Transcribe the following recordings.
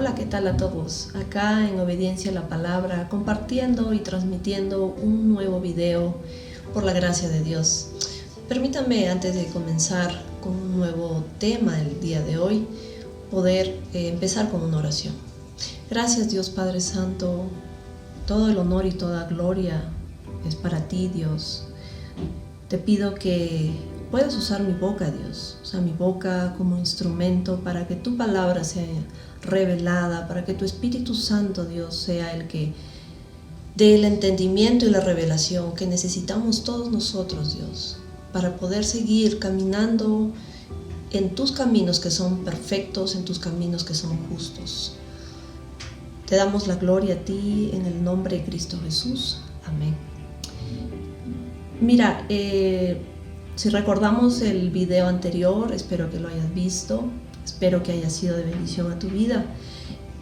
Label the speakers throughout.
Speaker 1: Hola, ¿qué tal a todos? Acá en Obediencia a la Palabra, compartiendo y transmitiendo un nuevo video por la gracia de Dios. Permítanme, antes de comenzar con un nuevo tema el día de hoy, poder empezar con una oración. Gracias, Dios Padre Santo, todo el honor y toda gloria es para ti, Dios. Te pido que puedas usar mi boca, Dios, usa mi boca como instrumento para que tu palabra sea revelada, para que tu Espíritu Santo, Dios, sea el que dé el entendimiento y la revelación que necesitamos todos nosotros, Dios, para poder seguir caminando en tus caminos que son perfectos, en tus caminos que son justos. Te damos la gloria a ti en el nombre de Cristo Jesús. Amén. Mira, si recordamos el video anterior, espero que lo hayas visto, espero que haya sido de bendición a tu vida.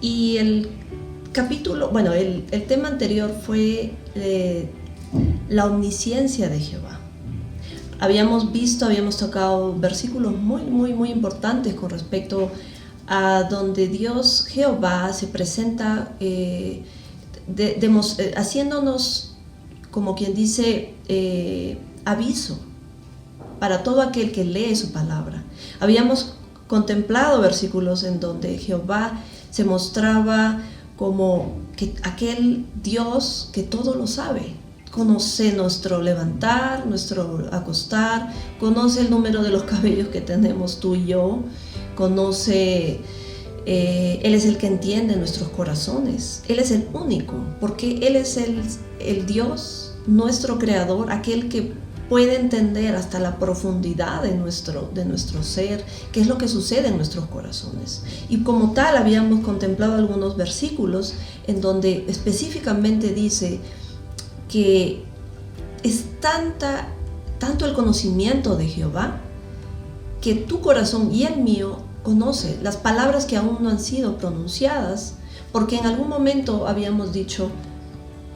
Speaker 1: Y el tema anterior fue la omnisciencia de Jehová. Habíamos tocado versículos muy importantes con respecto a donde Dios, Jehová, se presenta haciéndonos, como quien dice, aviso para todo aquel que lee su palabra. Habíamos contemplado versículos en donde Jehová se mostraba como aquel Dios que todo lo sabe. Conoce nuestro levantar, nuestro acostar, conoce el número de los cabellos que tenemos tú y yo, conoce, Él es el que entiende nuestros corazones, Él es el único, porque Él es el Dios, nuestro creador, aquel que puede entender hasta la profundidad de nuestro ser, qué es lo que sucede en nuestros corazones. Y como tal habíamos contemplado algunos versículos en donde específicamente dice que es tanto el conocimiento de Jehová que tu corazón y el mío conoce las palabras que aún no han sido pronunciadas, porque en algún momento habíamos dicho,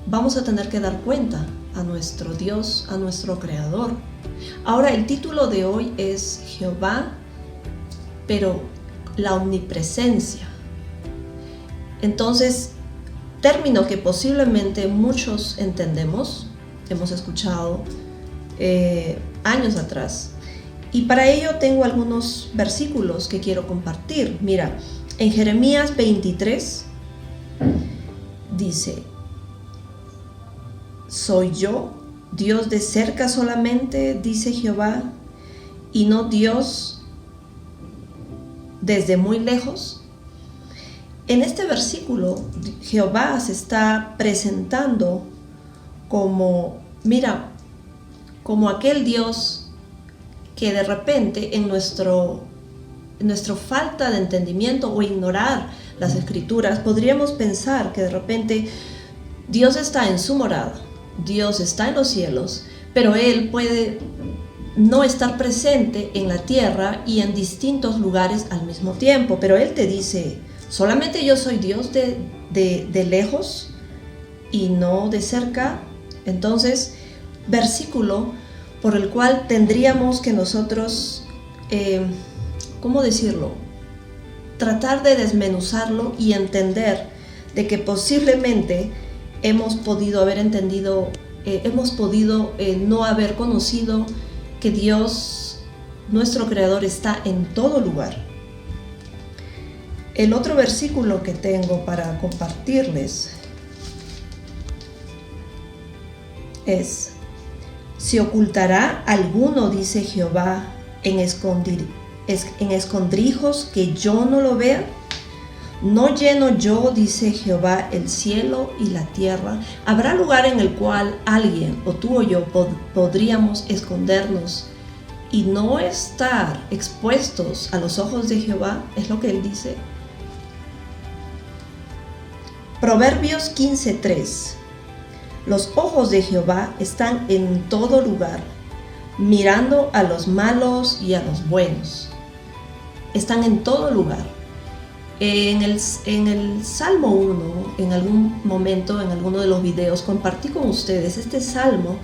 Speaker 1: vamos a tener que dar cuenta a nuestro Dios, a nuestro Creador. Ahora el título de hoy es Jehová, pero la omnipresencia. Entonces, término que posiblemente muchos entendemos, hemos escuchado años atrás. Y para ello tengo algunos versículos que quiero compartir. Mira, en Jeremías 23 dice, ¿soy yo, Dios de cerca solamente, dice Jehová, y no Dios desde muy lejos? En este versículo, Jehová se está presentando como aquel Dios que de repente en nuestra falta de entendimiento o ignorar las Escrituras, podríamos pensar que de repente Dios está en su morada, Dios está en los cielos, pero Él puede no estar presente en la tierra y en distintos lugares al mismo tiempo. Pero Él te dice, solamente yo soy Dios de lejos y no de cerca. Entonces, versículo por el cual tendríamos que nosotros, ¿cómo decirlo? Tratar de desmenuzarlo y entender de que posiblemente hemos podido no haber conocido que Dios, nuestro Creador, está en todo lugar. El otro versículo que tengo para compartirles es, ¿se ocultará alguno, dice Jehová, en escondrijos que yo no lo vea? ¿No lleno yo, dice Jehová, el cielo y la tierra? ¿Habrá lugar en el cual alguien, o tú o yo, podríamos escondernos y no estar expuestos a los ojos de Jehová? Es lo que Él dice. Proverbios 15:3. Los ojos de Jehová están en todo lugar, mirando a los malos y a los buenos. Están en todo lugar. En el Salmo 1, en algún momento, en alguno de los videos, compartí con ustedes este salmo.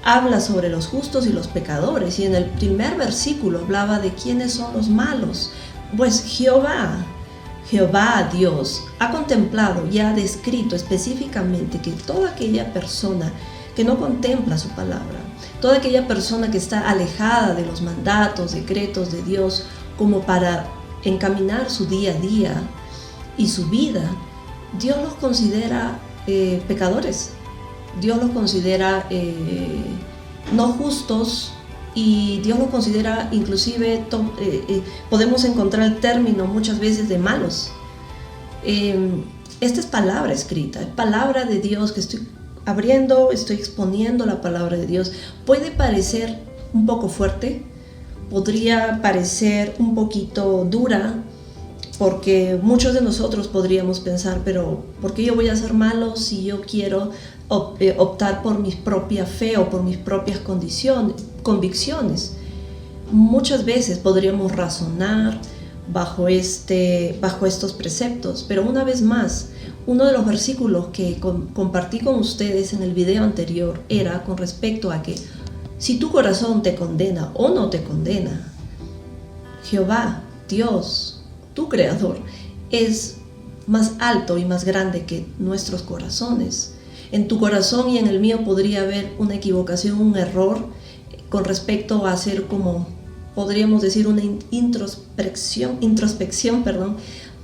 Speaker 1: Habla sobre los justos y los pecadores, y en el primer versículo hablaba de quiénes son los malos. Pues Jehová Jehová Dios ha contemplado y ha descrito específicamente que toda aquella persona que no contempla su palabra, toda aquella persona que está alejada de los mandatos, decretos de Dios, como para encaminar su día a día y su vida, Dios los considera pecadores. Dios los considera no justos, y Dios los considera inclusive, podemos encontrar el término muchas veces de malos. Esta es palabra escrita, es palabra de Dios que estoy abriendo, estoy exponiendo la palabra de Dios. Puede parecer un poco fuerte, podría parecer un poquito dura, porque muchos de nosotros podríamos pensar, pero ¿por qué yo voy a ser malo si yo quiero optar por mi propia fe o por mis propias convicciones? Muchas veces podríamos razonar bajo estos preceptos, pero una vez más, uno de los versículos que compartí con ustedes en el video anterior era con respecto a que si tu corazón te condena o no te condena, Jehová, Dios, tu Creador, es más alto y más grande que nuestros corazones. En tu corazón y en el mío podría haber una equivocación, un error con respecto a hacer, como podríamos decir, una introspección,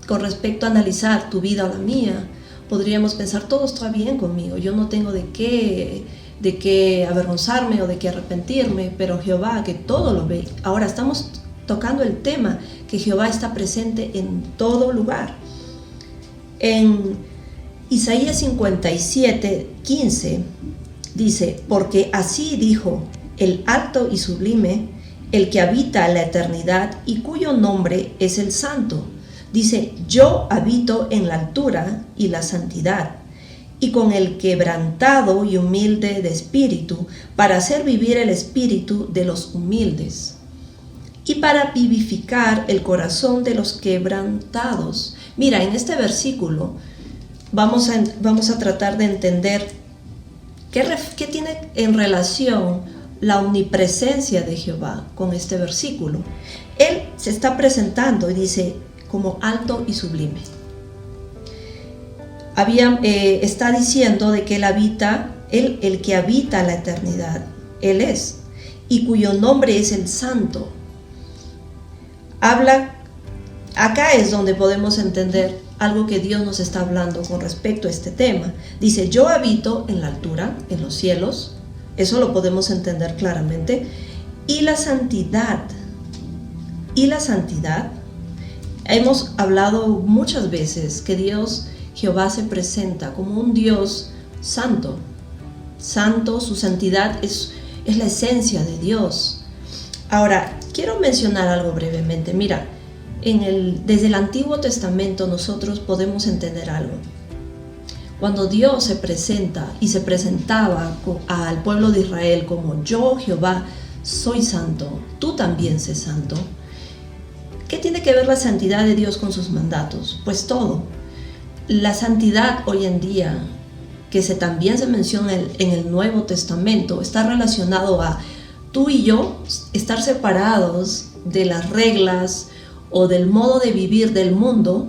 Speaker 1: con respecto a analizar tu vida o la mía. Podríamos pensar, todo está bien conmigo, yo no tengo de qué avergonzarme o de qué arrepentirme, pero Jehová, que todo lo ve. Ahora estamos tocando el tema que Jehová está presente en todo lugar. En Isaías 57:15 dice: porque así dijo el alto y sublime, el que habita la eternidad y cuyo nombre es el Santo. Dice: yo habito en la altura y la santidad, y con el quebrantado y humilde de espíritu, para hacer vivir el espíritu de los humildes, y para vivificar el corazón de los quebrantados. Mira, en este versículo vamos a tratar de entender qué tiene en relación la omnipresencia de Jehová con este versículo. Él se está presentando y dice como alto y sublime. Está diciendo de que Él habita, el que habita la eternidad, Él es, y cuyo nombre es el Santo. Acá es donde podemos entender algo que Dios nos está hablando con respecto a este tema. Dice: yo habito en la altura, en los cielos, eso lo podemos entender claramente, y la santidad, hemos hablado muchas veces que Dios, Jehová, se presenta como un Dios santo. Santo, su santidad es la esencia de Dios. Ahora, quiero mencionar algo brevemente. Mira, desde el Antiguo Testamento nosotros podemos entender algo. Cuando Dios se presenta y se presentaba al pueblo de Israel como: yo, Jehová, soy santo, tú también sé santo. ¿Qué tiene que ver la santidad de Dios con sus mandatos? Pues todo. La santidad hoy en día, que también se menciona en el Nuevo Testamento, está relacionado a tú y yo estar separados de las reglas o del modo de vivir del mundo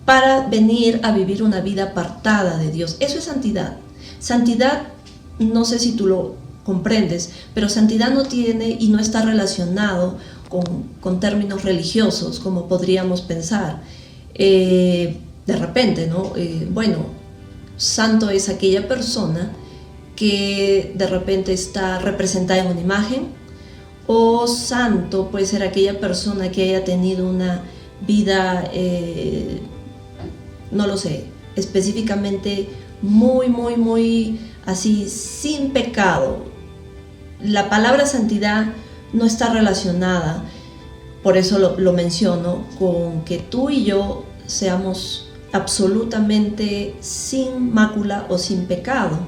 Speaker 1: para venir a vivir una vida apartada de Dios. Eso es santidad. Santidad, no sé si tú lo comprendes, pero santidad no tiene y no está relacionado con términos religiosos, como podríamos pensar. De repente, ¿no? Santo es aquella persona que de repente está representada en una imagen, o santo puede ser aquella persona que haya tenido una vida, no lo sé, específicamente muy así, sin pecado. La palabra santidad no está relacionada, por eso lo menciono, con que tú y yo seamos absolutamente sin mácula o sin pecado.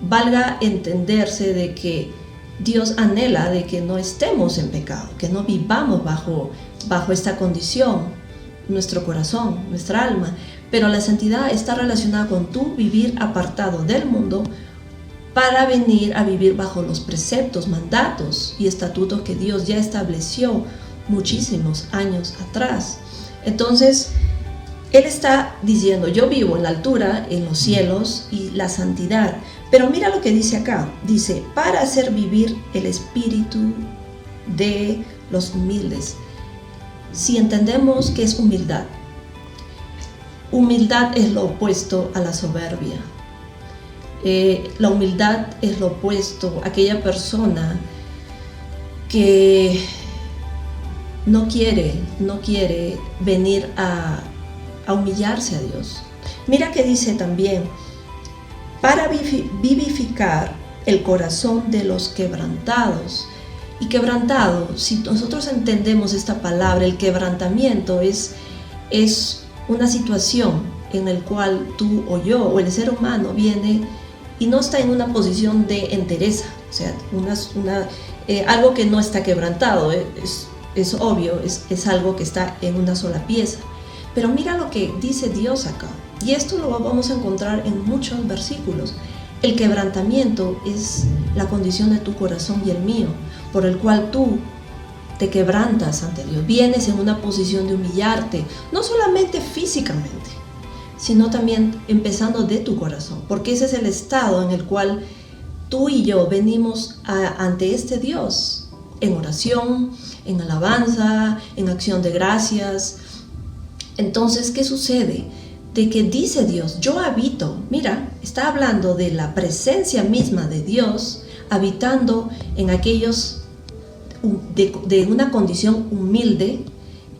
Speaker 1: Valga entenderse de que Dios anhela de que no estemos en pecado, que no vivamos bajo esta condición, nuestro corazón, nuestra alma. Pero la santidad está relacionada con tú vivir apartado del mundo para venir a vivir bajo los preceptos, mandatos y estatutos que Dios ya estableció muchísimos años atrás. Entonces, Él está diciendo, yo vivo en la altura, en los cielos y la santidad. Pero mira lo que dice acá. Dice, para hacer vivir el espíritu de los humildes. Si entendemos qué es humildad, humildad es lo opuesto a la soberbia. La humildad es lo opuesto a aquella persona que no quiere venir a humillarse a Dios. Mira que dice también, para vivificar el corazón de los quebrantados. Y quebrantado, si nosotros entendemos esta palabra, el quebrantamiento es una situación en la cual tú o yo o el ser humano viene y no está en una posición de entereza, o sea, algo que no está quebrantado, es obvio, es algo que está en una sola pieza. Pero mira lo que dice Dios acá, y esto lo vamos a encontrar en muchos versículos. El quebrantamiento es la condición de tu corazón y el mío, por el cual tú te quebrantas ante Dios. Vienes en una posición de humillarte, no solamente físicamente, sino también empezando de tu corazón, porque ese es el estado en el cual tú y yo venimos ante este Dios, en oración, en alabanza, en acción de gracias. Entonces, ¿qué sucede? De que dice Dios, yo habito, mira, está hablando de la presencia misma de Dios, habitando en aquellos de una condición humilde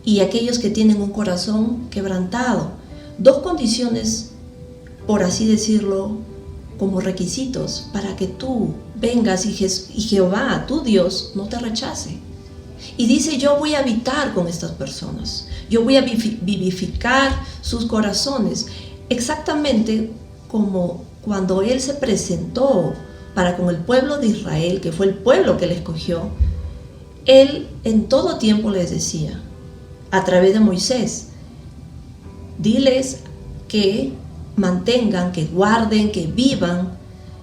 Speaker 1: y aquellos que tienen un corazón quebrantado. Dos condiciones, por así decirlo, como requisitos para que tú vengas y Jehová, tu Dios, no te rechace. Y dice, yo voy a habitar con estas personas, yo voy a vivificar sus corazones, exactamente como cuando Él se presentó para con el pueblo de Israel, que fue el pueblo que Él escogió. Él en todo tiempo les decía, a través de Moisés, diles que mantengan, que guarden, que vivan,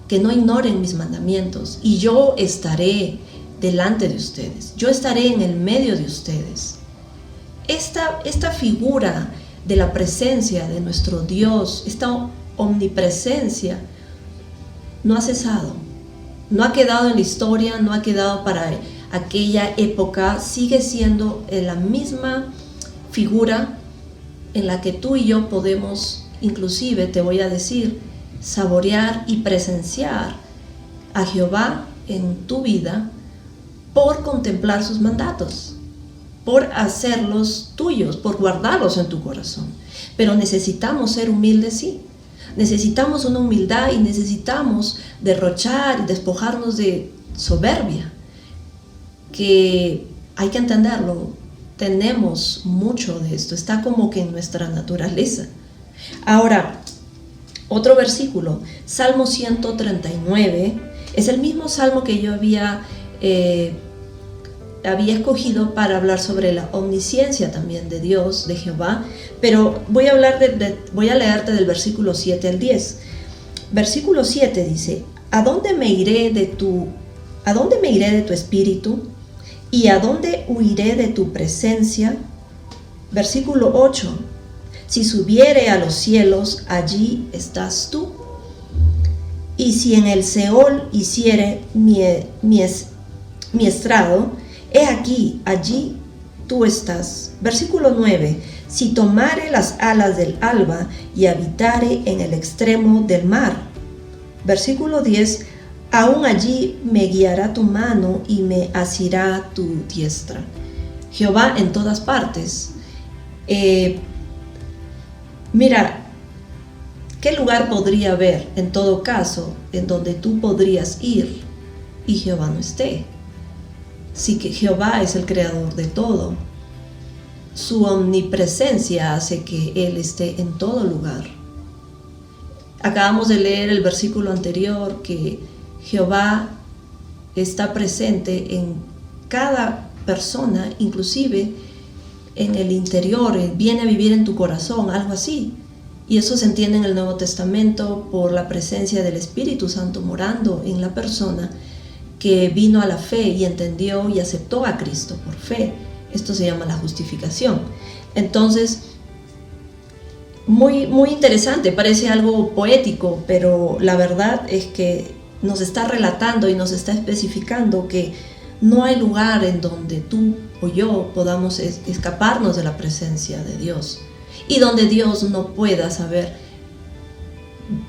Speaker 1: que no ignoren mis mandamientos, y yo estaré delante de ustedes, yo estaré en el medio de ustedes. Esta figura de la presencia de nuestro Dios, esta omnipresencia, no ha cesado, no ha quedado en la historia, no ha quedado para aquella época, sigue siendo la misma figura en la que tú y yo podemos, inclusive te voy a decir, saborear y presenciar a Jehová en tu vida por contemplar sus mandatos, por hacerlos tuyos, por guardarlos en tu corazón. Pero necesitamos ser humildes, sí. Necesitamos una humildad y necesitamos derrochar y despojarnos de soberbia, que hay que entenderlo. Tenemos mucho de esto, está como que en nuestra naturaleza. Ahora, otro versículo, Salmo 139, es el mismo salmo que yo había escogido para hablar sobre la omnisciencia también de Dios, de Jehová, pero voy a leerte del versículo 7 al 10. Versículo 7 dice, ¿A dónde me iré de tu espíritu? ¿Y a dónde huiré de tu presencia? Versículo 8, si subiere a los cielos, allí estás tú. Y si en el Seol hiciere mi estrado, he aquí, allí tú estás. Versículo 9, si tomare las alas del alba y habitare en el extremo del mar. Versículo 10, aún allí me guiará tu mano y me asirá tu diestra. Jehová en todas partes. Mira, ¿qué lugar podría haber en todo caso en donde tú podrías ir y Jehová no esté? Sí, que Jehová es el creador de todo. Su omnipresencia hace que Él esté en todo lugar. Acabamos de leer el versículo anterior que Jehová está presente en cada persona, inclusive en el interior, viene a vivir en tu corazón, algo así. Y eso se entiende en el Nuevo Testamento por la presencia del Espíritu Santo morando en la persona que vino a la fe y entendió y aceptó a Cristo por fe. Esto se llama la justificación. Entonces, muy interesante, parece algo poético, pero la verdad es que nos está relatando y nos está especificando que no hay lugar en donde tú o yo podamos escaparnos de la presencia de Dios y donde Dios no pueda saber,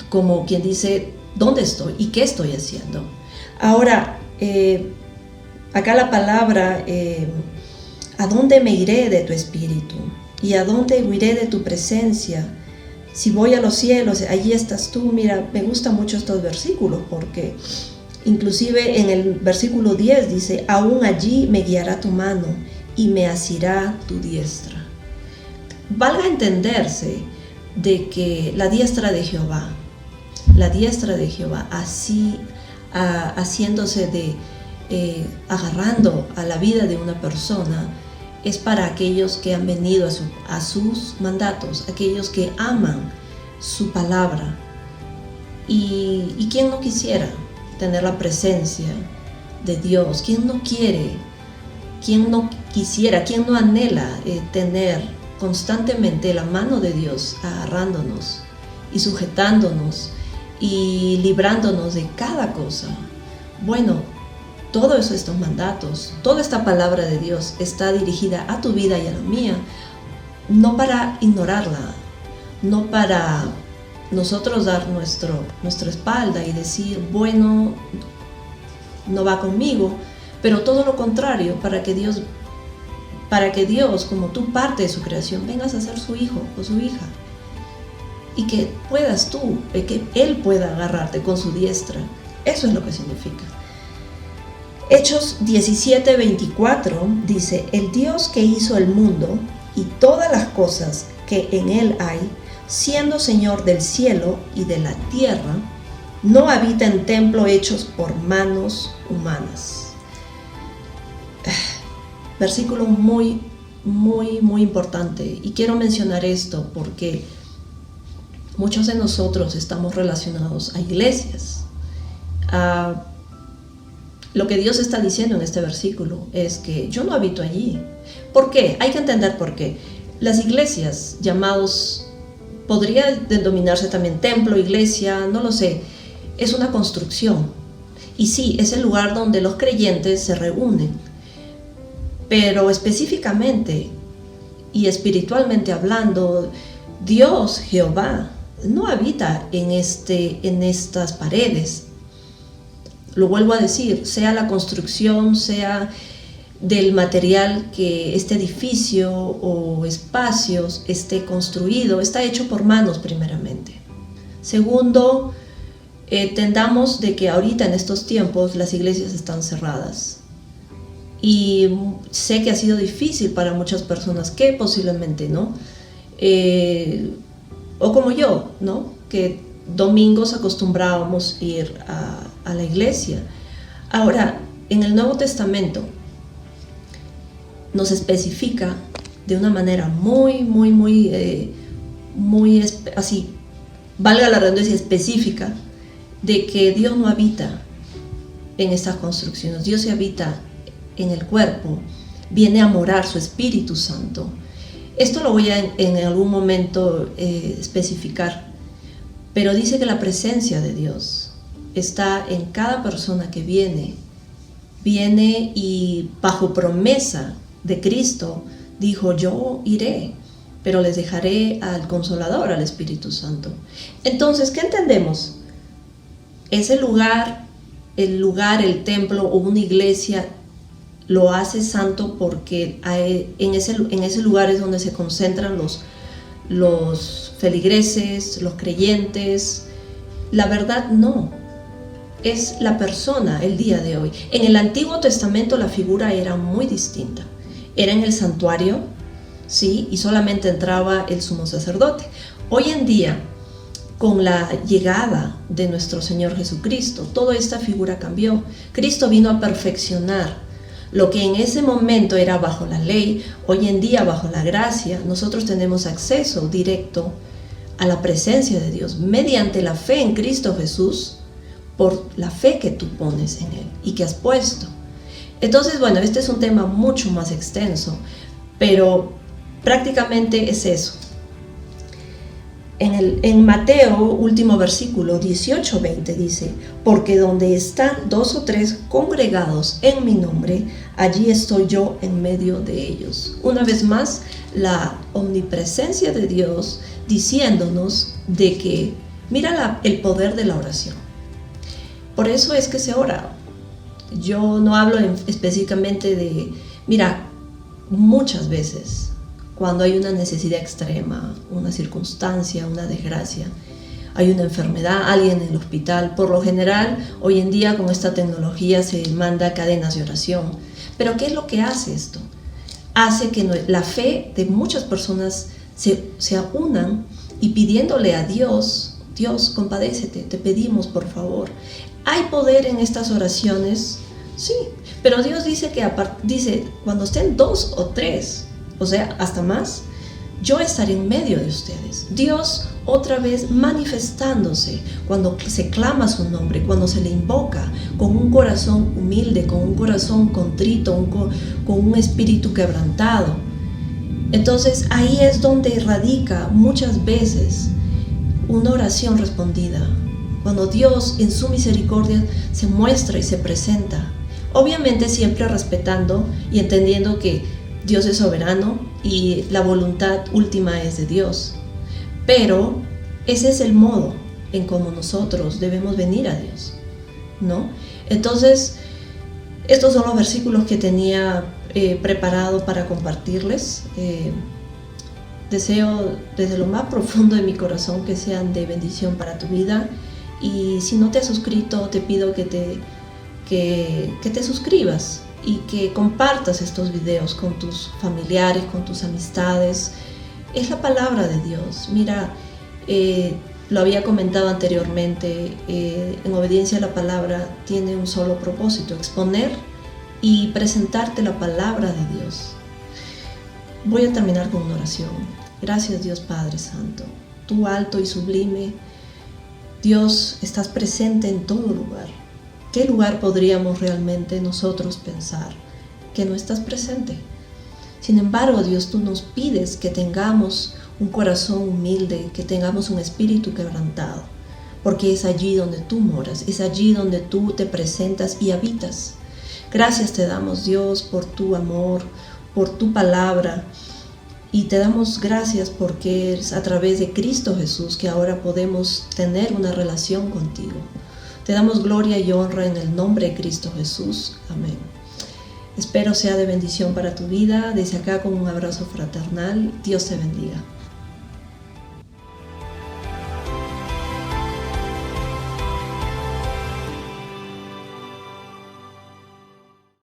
Speaker 1: como quien dice, dónde estoy y qué estoy haciendo. Ahora, acá la palabra, ¿a dónde me iré de tu espíritu? ¿Y a dónde huiré de tu presencia? Si voy a los cielos, allí estás tú. Mira, me gustan mucho estos versículos porque inclusive en el versículo 10 dice, aún allí me guiará tu mano y me asirá tu diestra. Valga entenderse de que la diestra de Jehová, así haciéndose agarrando a la vida de una persona, es para aquellos que han venido a sus mandatos, aquellos que aman su palabra. ¿Y quién no quisiera tener la presencia de Dios? ¿Quién no quiere? ¿Quién no quisiera? ¿Quién no anhela tener constantemente la mano de Dios agarrándonos y sujetándonos y librándonos de cada cosa? Bueno, todo eso, estos mandatos, toda esta palabra de Dios está dirigida a tu vida y a la mía, no para ignorarla, no para nosotros dar nuestra espalda y decir, bueno, no va conmigo, pero todo lo contrario, para que Dios, como tú parte de su creación, vengas a ser su hijo o su hija y que puedas tú, que Él pueda agarrarte con su diestra. Eso es lo que significa. Hechos 17:24 dice, el Dios que hizo el mundo y todas las cosas que en él hay, siendo Señor del cielo y de la tierra, no habita en templos hechos por manos humanas. Versículo muy importante, y quiero mencionar esto porque muchos de nosotros estamos relacionados a iglesias. Lo que Dios está diciendo en este versículo es que yo no habito allí. ¿Por qué? Hay que entender por qué. Las iglesias, llamados, podría denominarse también templo, iglesia, no lo sé, es una construcción. Y sí, es el lugar donde los creyentes se reúnen. Pero específicamente y espiritualmente hablando, Dios, Jehová, no habita en estas paredes. Lo vuelvo a decir, sea la construcción, sea del material que este edificio o espacios esté construido, está hecho por manos primeramente. Segundo, entendamos de que ahorita en estos tiempos las iglesias están cerradas. Y sé que ha sido difícil para muchas personas que posiblemente, ¿no? O como yo, ¿no? Que domingos acostumbrábamos ir a la iglesia. Ahora, en el Nuevo Testamento nos especifica de una manera muy así, valga la redundancia, específica, de que Dios no habita en estas construcciones. Dios se habita en el cuerpo, viene a morar su Espíritu Santo. Esto lo voy a en algún momento especificar. Pero dice que la presencia de Dios está en cada persona que viene y bajo promesa de Cristo dijo, yo iré, pero les dejaré al Consolador, al Espíritu Santo. Entonces, ¿qué entendemos? Ese lugar, el templo o una iglesia lo hace santo porque en ese lugar es donde se concentran los feligreses, los creyentes. La verdad no, es la persona el día de hoy. En el Antiguo Testamento la figura era muy distinta. Era en el santuario, ¿sí? Y solamente entraba el sumo sacerdote. Hoy en día, con la llegada de nuestro Señor Jesucristo, toda esta figura cambió. Cristo vino a perfeccionar lo que en ese momento era bajo la ley. Hoy en día, bajo la gracia, nosotros tenemos acceso directo a la presencia de Dios mediante la fe en Cristo Jesús, por la fe que tú pones en Él y que has puesto. Entonces, bueno, este es un tema mucho más extenso, pero prácticamente es eso. En Mateo, último versículo 18-20 dice: porque donde están 2 o 3 congregados en mi nombre, allí estoy yo en medio de ellos. Una vez más, la omnipresencia de Dios diciéndonos de que mira el poder de la oración. Por eso es que se ora. Yo no hablo específicamente de, mira, muchas veces cuando hay una necesidad extrema, una circunstancia, una desgracia, hay una enfermedad, alguien en el hospital, por lo general, hoy en día con esta tecnología se manda cadenas de oración. Pero ¿qué es lo que hace esto? Hace que la fe de muchas personas se unan y pidiéndole a Dios: Dios, compadécete, te pedimos por favor. ¿Hay poder en estas oraciones? Sí, pero Dios dice dice, cuando estén 2 o 3, o sea, hasta más, yo estaré en medio de ustedes. Dios otra vez manifestándose cuando se clama su nombre, cuando se le invoca con un corazón humilde, con un corazón contrito, con un espíritu quebrantado. Entonces ahí es donde radica muchas veces una oración respondida, cuando Dios en su misericordia se muestra y se presenta. Obviamente siempre respetando y entendiendo que Dios es soberano y la voluntad última es de Dios. Pero ese es el modo en cómo nosotros debemos venir a Dios, ¿no? Entonces, estos son los versículos que tenía preparado para compartirles. Deseo desde lo más profundo de mi corazón que sean de bendición para tu vida. Y si no te has suscrito, te pido que te suscribas y que compartas estos videos con tus familiares, con tus amistades. Es la palabra de Dios. Mira, lo había comentado anteriormente, en obediencia a la palabra tiene un solo propósito: exponer y presentarte la palabra de Dios. Voy a terminar con una oración. Gracias, Dios Padre Santo, tú alto y sublime. Dios, estás presente en todo lugar. ¿Qué lugar podríamos realmente nosotros pensar que no estás presente? Sin embargo, Dios, tú nos pides que tengamos un corazón humilde, que tengamos un espíritu quebrantado, porque es allí donde tú moras, es allí donde tú te presentas y habitas. Gracias te damos, Dios, por tu amor, por tu palabra, y te damos gracias porque es a través de Cristo Jesús que ahora podemos tener una relación contigo. Te damos gloria y honra en el nombre de Cristo Jesús. Amén. Espero sea de bendición para tu vida. Desde acá con un abrazo fraternal. Dios te bendiga.